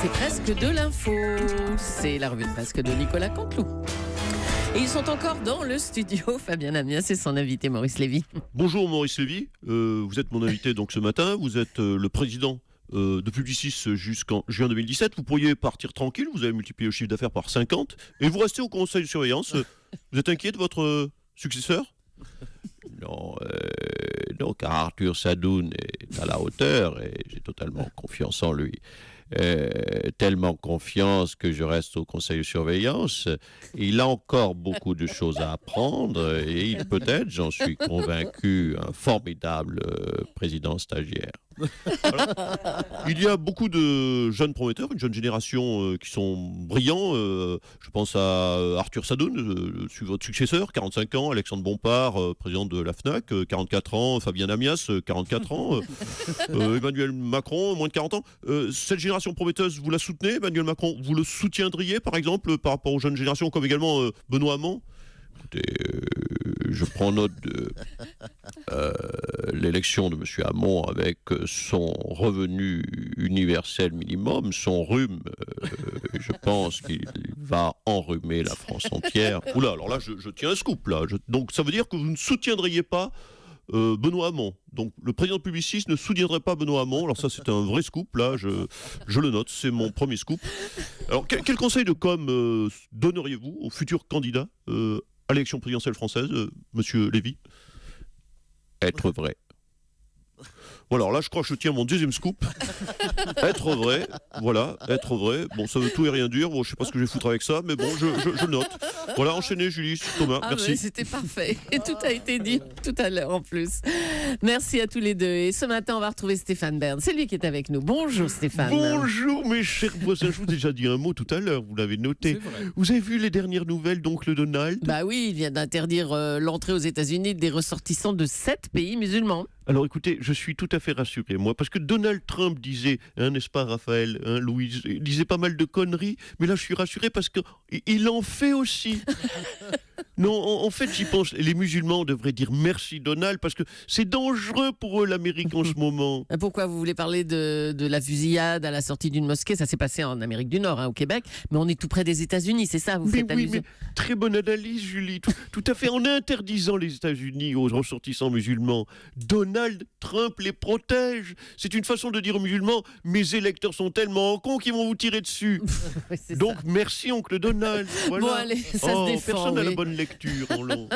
C'est presque de l'info. C'est la revue de presque de Nicolas Canteloup. Et ils sont encore dans le studio. Fabien Amias et son invité Maurice Lévy. Bonjour Maurice Lévy, vous êtes mon invité donc ce matin. Vous êtes le président de Publicis jusqu'en juin 2017. Vous pourriez partir tranquille, vous avez multiplié le chiffre d'affaires par 50 et vous restez au conseil de surveillance. Vous êtes inquiet de votre successeur ? Non, car Arthur Sadoun est à la hauteur et j'ai totalement confiance en lui. Tellement confiance que je reste au conseil de surveillance. Il a encore beaucoup de choses à apprendre et il peut être, j'en suis convaincu, un formidable président stagiaire. Alors, il y a beaucoup de jeunes prometteurs, une jeune génération qui sont brillants. Je pense à Arthur Sadoun, votre successeur, 45 ans, Alexandre Bompard, président de la FNAC, 44 ans, Fabien Amias, 44 ans, Emmanuel Macron, moins de 40 ans. Cette génération prometteuse, vous la soutenez, Emmanuel Macron? Vous le soutiendriez, par exemple, par rapport aux jeunes générations, comme également Benoît Hamon? Écoutez, je prends note de l'élection de M. Hamon avec son revenu universel minimum, son rhume. Je pense qu'il va enrhumer la France entière. Oula, alors là, je tiens un scoop, là. Donc, ça veut dire que vous ne soutiendriez pas Benoît Hamon. Donc, le président de Publicis ne soutiendrait pas Benoît Hamon. Alors ça, c'est un vrai scoop, là, je le note, c'est mon premier scoop. Alors, quel conseil de com donneriez-vous aux futurs candidats à l'élection présidentielle française, monsieur Lévy? Être vrai. Bon, alors là, je crois que je tiens mon deuxième scoop. Être vrai, voilà, être vrai. Bon, ça veut tout et rien dire. Bon, je sais pas ce que je vais foutre avec ça, mais bon, je le note. Voilà, enchaînez, Julie, Thomas, merci. C'était parfait. Et tout a été dit tout à l'heure en plus. Merci à tous les deux. Et ce matin, on va retrouver Stéphane Bern. C'est lui qui est avec nous. Bonjour Stéphane. Bonjour mes chers voisins. Je vous ai déjà dit un mot tout à l'heure, vous l'avez noté. Vous avez vu les dernières nouvelles d'oncle Donald? Bah oui, il vient d'interdire l'entrée aux États-Unis des ressortissants de 7 pays musulmans. Alors écoutez, je suis tout à fait rassuré, moi, parce que Donald Trump disait, n'est-ce pas Raphaël, Louise, il disait pas mal de conneries, mais là je suis rassuré parce qu'il en fait aussi. Non, en fait, j'y pense, les musulmans devraient dire merci Donald, parce que c'est dangereux pour eux l'Amérique en ce moment. Pourquoi vous voulez parler de la fusillade à la sortie d'une mosquée? Ça s'est passé en Amérique du Nord, au Québec, mais on est tout près des États-Unis, c'est ça, vous faites allusion? Mais très bonne analyse, Julie, tout à fait, en interdisant les États-Unis aux ressortissants musulmans, Donald Trump les protège. C'est une façon de dire aux musulmans, mes électeurs sont tellement cons qu'ils vont vous tirer dessus. Donc, merci, oncle Donald. Voilà. Bon, allez, ça se défend. Personne n'a oui. la bonne lecture en long.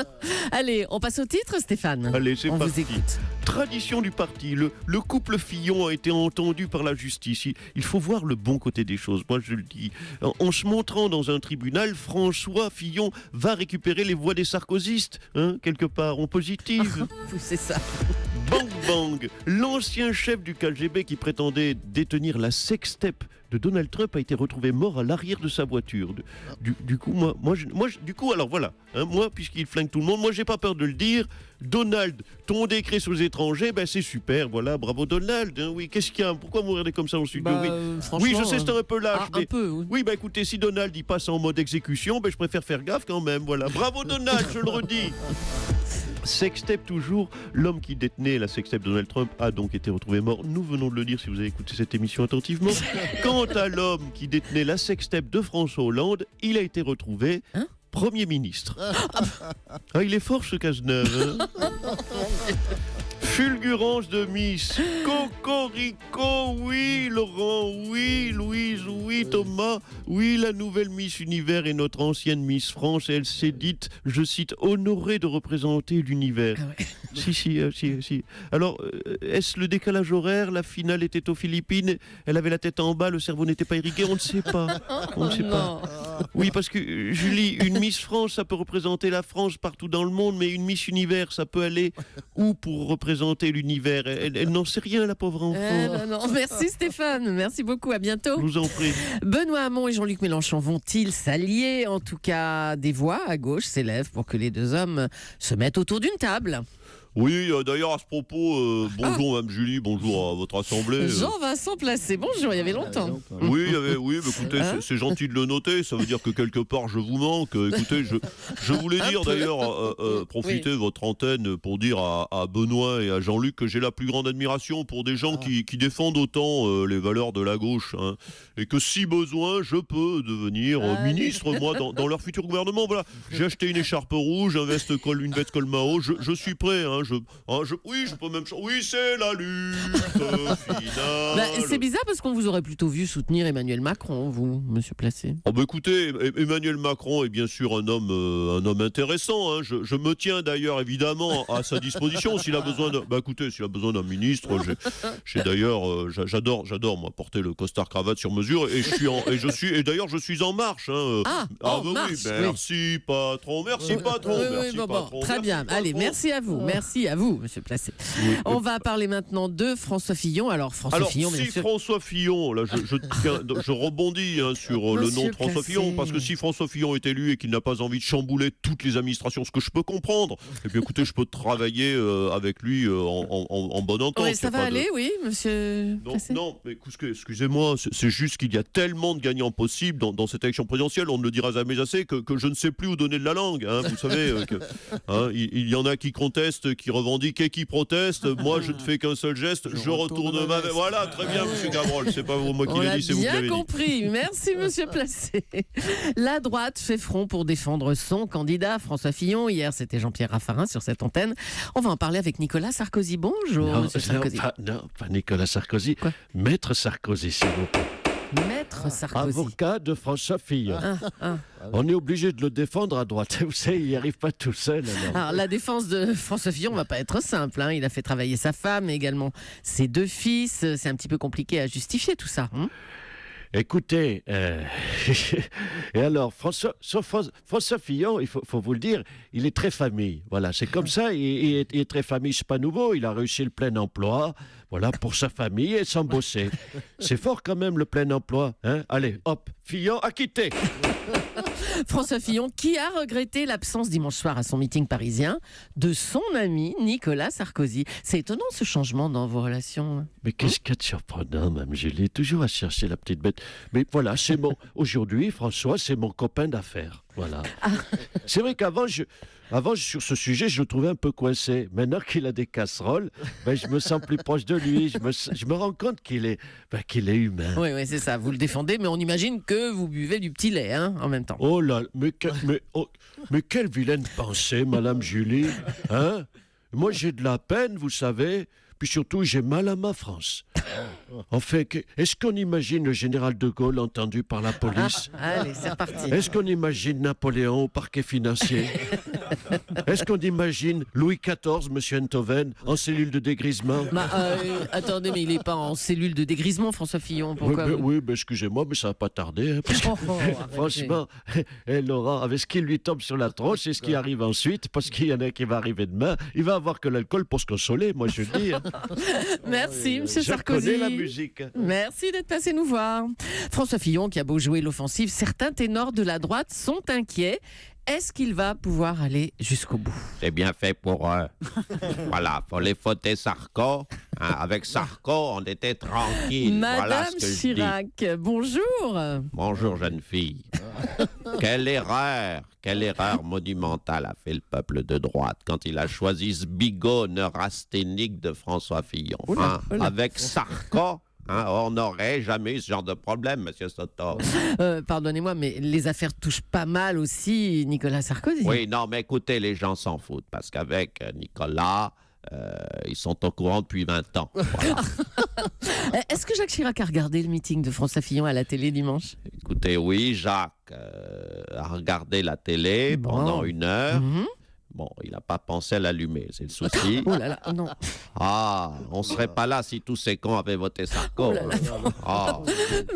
Allez, on passe au titre, Stéphane. Allez, c'est on parti. vous écoute. Tradition du parti, le couple Fillon a été entendu par la justice. Il faut voir le bon côté des choses, moi je le dis. En se montrant dans un tribunal, François Fillon va récupérer les voix des sarkozystes, quelque part, en positive. C'est ça. Bang bang, l'ancien chef du KGB qui prétendait détenir la sextape de Donald Trump a été retrouvé mort à l'arrière de sa voiture. Du coup, alors voilà, moi, puisqu'il flingue tout le monde, moi j'ai pas peur de le dire. Donald, ton décret sur les étrangers, c'est super, voilà, bravo Donald. Oui, qu'est-ce qu'il y a? Pourquoi vous regardez comme ça au studio? Oui, je sais, c'est un peu lâche. Un peu, oui. Oui, écoutez, si Donald il passe en mode exécution, je préfère faire gaffe quand même, voilà. Bravo Donald, je le redis. Sextape toujours, l'homme qui détenait la sextape de Donald Trump a donc été retrouvé mort. Nous venons de le dire si vous avez écouté cette émission attentivement. Quant à l'homme qui détenait la sextape de François Hollande, il a été retrouvé Premier ministre. Il est fort ce Cazeneuve. Fulgurance de Miss, Cocorico, oui Laurent, oui Louise, oui Thomas, oui la nouvelle Miss Univers est notre ancienne Miss France et elle s'est dite, je cite, honorée de représenter l'univers. Ah ouais. Si. Alors, est-ce le décalage horaire? La finale était aux Philippines, elle avait la tête en bas, le cerveau n'était pas irrigué, on ne sait pas. On ne sait pas. Oui, parce que Julie, une Miss France, ça peut représenter la France partout dans le monde, mais une Miss Univers, ça peut aller où pour représenter l'univers? Elle n'en sait rien, la pauvre enfant. Non. Merci Stéphane, merci beaucoup, à bientôt. Je vous en prie. Benoît Hamon et Jean-Luc Mélenchon vont-ils s'allier? En tout cas, des voix à gauche s'élèvent pour que les deux hommes se mettent autour d'une table. Oui, d'ailleurs, à ce propos, bonjour Mme Julie, bonjour à votre assemblée. Jean-Vincent Placé, bonjour, il y avait longtemps. Oui, mais écoutez, c'est gentil de le noter, ça veut dire que quelque part je vous manque. Écoutez, je voulais dire d'ailleurs, profiter de votre antenne pour dire à Benoît et à Jean-Luc que j'ai la plus grande admiration pour des gens qui défendent autant les valeurs de la gauche, hein, et que si besoin, je peux devenir ministre, moi, dans leur futur gouvernement. Voilà, j'ai acheté une écharpe rouge, une veste col Mao, je suis prêt, hein, oui, je peux même... Oui, c'est la lutte finale. C'est bizarre parce qu'on vous aurait plutôt vu soutenir Emmanuel Macron, vous, monsieur Placé. Oh bah écoutez, Emmanuel Macron est bien sûr un homme intéressant, hein. Je me tiens d'ailleurs évidemment à sa disposition s'il a besoin s'il a besoin d'un ministre. J'ai d'ailleurs, j'adore moi porter le costard cravate sur mesure et d'ailleurs je suis en marche. Hein. Marche, oui, merci patron, merci patron, merci patron. Très bien. Allez, merci à vous, monsieur Placé. On va parler maintenant de François Fillon. Alors Fillon, bien sûr. François Fillon, là, je rebondis sur le nom de François Fillon, parce que si François Fillon est élu et qu'il n'a pas envie de chambouler toutes les administrations, ce que je peux comprendre, eh bien écoutez, je peux travailler avec lui en bonne entente. Oui, ça va aller, oui, monsieur Placé. Non, mais excusez-moi, c'est juste qu'il y a tellement de gagnants possibles dans cette élection présidentielle, on ne le dira jamais assez, que je ne sais plus où donner de la langue. Hein, vous savez, il y en a qui contestent, qui revendiquent et qui protestent. Moi, je ne fais qu'un seul geste, je retourne ma veste. Voilà, très bien, monsieur Gavrol, c'est pas moi qui l'ai dit, c'est vous qui l'avez dit. On a bien compris, merci monsieur Placé. La droite fait front pour défendre son candidat, François Fillon. Hier, c'était Jean-Pierre Raffarin sur cette antenne. On va en parler avec Nicolas Sarkozy. Bonjour, monsieur Sarkozy. Non, pas Nicolas Sarkozy. Quoi? Maître Sarkozy, s'il vous plaît. Maître Sarkozy. Avocat de François Fillon. On est obligé de le défendre à droite. Vous savez, il n'y arrive pas tout seul. Alors, la défense de François Fillon ne va pas être simple. Hein. Il a fait travailler sa femme, mais également ses 2 fils. C'est un petit peu compliqué à justifier tout ça. Écoutez, et alors, François Fillon, il faut vous le dire, il est très famille. Voilà, c'est comme ça, il est très famille, c'est pas nouveau. Il a réussi le plein emploi, voilà, pour sa famille et sans bosser. C'est fort quand même, le plein emploi. Hein. Allez, hop, Fillon acquitté. François Fillon, qui a regretté l'absence dimanche soir à son meeting parisien de son ami Nicolas Sarkozy. C'est étonnant ce changement dans vos relations. Mais qu'est-ce qu'il y a de surprenant, Mme Julie, toujours à chercher la petite bête. Mais voilà, aujourd'hui, François, c'est mon copain d'affaires. Voilà. C'est vrai qu'avant, sur ce sujet, je le trouvais un peu coincé. Maintenant qu'il a des casseroles, je me sens plus proche de lui. Je me rends compte qu'il est humain. Oui, c'est ça. Vous le défendez, mais on imagine que vous buvez du petit lait en même temps. Oh là, mais quelle vilaine pensée, Madame Julie. Hein? Moi, j'ai de la peine, vous savez. Puis surtout, j'ai mal à ma France. En fait, est-ce qu'on imagine le général de Gaulle entendu par la police? Allez, c'est reparti. Est-ce qu'on imagine Napoléon au parquet financier? Est-ce qu'on imagine Louis XIV, monsieur Enthoven, en cellule de dégrisement? Attendez, mais il n'est pas en cellule de dégrisement, François Fillon. Pourquoi Oui, excusez-moi, mais ça va pas tarder. Hein, parce que, franchement, Laurent, avec ce qui lui tombe sur la tronche et ce qui arrive ensuite, parce qu'il y en a qui va arriver demain, il va avoir que l'alcool pour se consoler, moi je dis. Hein. Merci, monsieur Sarkozy. Je connais la musique. Merci d'être passé nous voir. François Fillon, qui a beau jouer l'offensive, certains ténors de la droite sont inquiets. Est-ce qu'il va pouvoir aller jusqu'au bout? C'est bien fait pour eux. Voilà, pour les voter Sarko. Hein, avec Sarko, on était tranquille. Madame voilà ce que Chirac, bonjour. Bonjour, jeune fille. Quelle erreur monumentale a fait le peuple de droite quand il a choisi ce bigot neurasthénique de François Fillon. Oula. Avec Sarko, on n'aurait jamais eu ce genre de problème, monsieur Soto. Pardonnez-moi, mais les affaires touchent pas mal aussi Nicolas Sarkozy. Oui, non, mais écoutez, les gens s'en foutent parce qu'avec Nicolas, ils sont au courant depuis 20 ans. Voilà. Est-ce que Jacques Chirac a regardé le meeting de François Fillon à la télé dimanche? Écoutez, oui, Jacques a regardé la télé pendant 1 heure. Bon, il n'a pas pensé à l'allumer, c'est le souci. Oh là là, non. On serait pas là si tous ces cons avaient voté Sarko. Oh là là.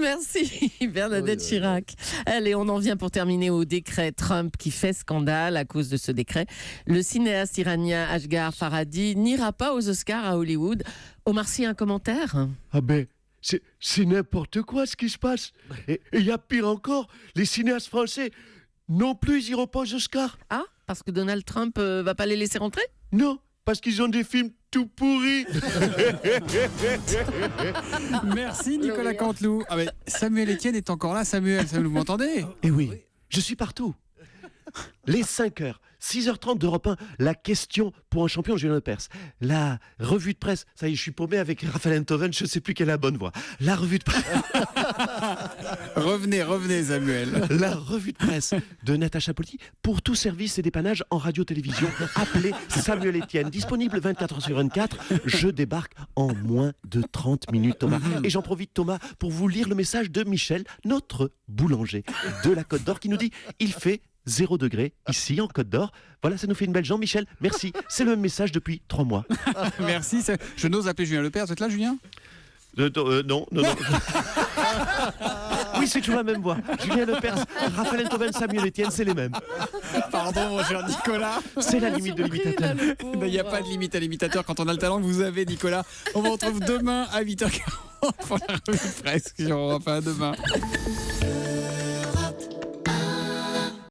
Merci Bernadette Chirac. Allez, on en vient pour terminer au décret Trump qui fait scandale à cause de ce décret. Le cinéaste iranien Asghar Farhadi n'ira pas aux Oscars à Hollywood. Omar Sy, un commentaire? C'est n'importe quoi ce qui se passe. Et il y a pire encore, les cinéastes français non plus, ils iront pas aux Oscars. Ah, parce que Donald Trump va pas les laisser rentrer? Non, parce qu'ils ont des films tout pourris. Merci Nicolas Canteloup. Ah mais Samuel Etienne est encore là. Samuel, vous m'entendez? Eh oui, je suis partout. Les 5 heures, 6h30 d'Europe 1, la question pour un champion, Julien Lepers. La revue de presse, ça y est, je suis paumé avec Raphaël Enthoven, je ne sais plus quelle est la bonne voix. La revue de presse. Revenez Samuel. La revue de presse de Natacha Polti pour tout service et dépannage en radio-télévision. Appelez Samuel Etienne, disponible 24 h sur 24. Je débarque en moins de 30 minutes, Thomas. Et j'en profite, Thomas, pour vous lire le message de Michel, notre boulanger de la Côte d'Or, qui nous dit « Il fait 0 degré ici en Côte d'Or ». Voilà, ça nous fait une belle jambe, Michel. Merci. C'est le même message depuis 3 mois. Merci. Je n'ose appeler Julien Lepers. Vous êtes là, Julien? Non. Oui, c'est toujours la même voix. Julien Lepers, Raphaël Enthoven, Samuel Etienne, c'est les mêmes. Pardon, mon cher Nicolas. C'est la limite de l'imitateur. Il n'y a pas de limite à l'imitateur quand on a le talent que vous avez, Nicolas. On vous retrouve demain à 8h40 pour la revue de presse sur Europe 1 demain.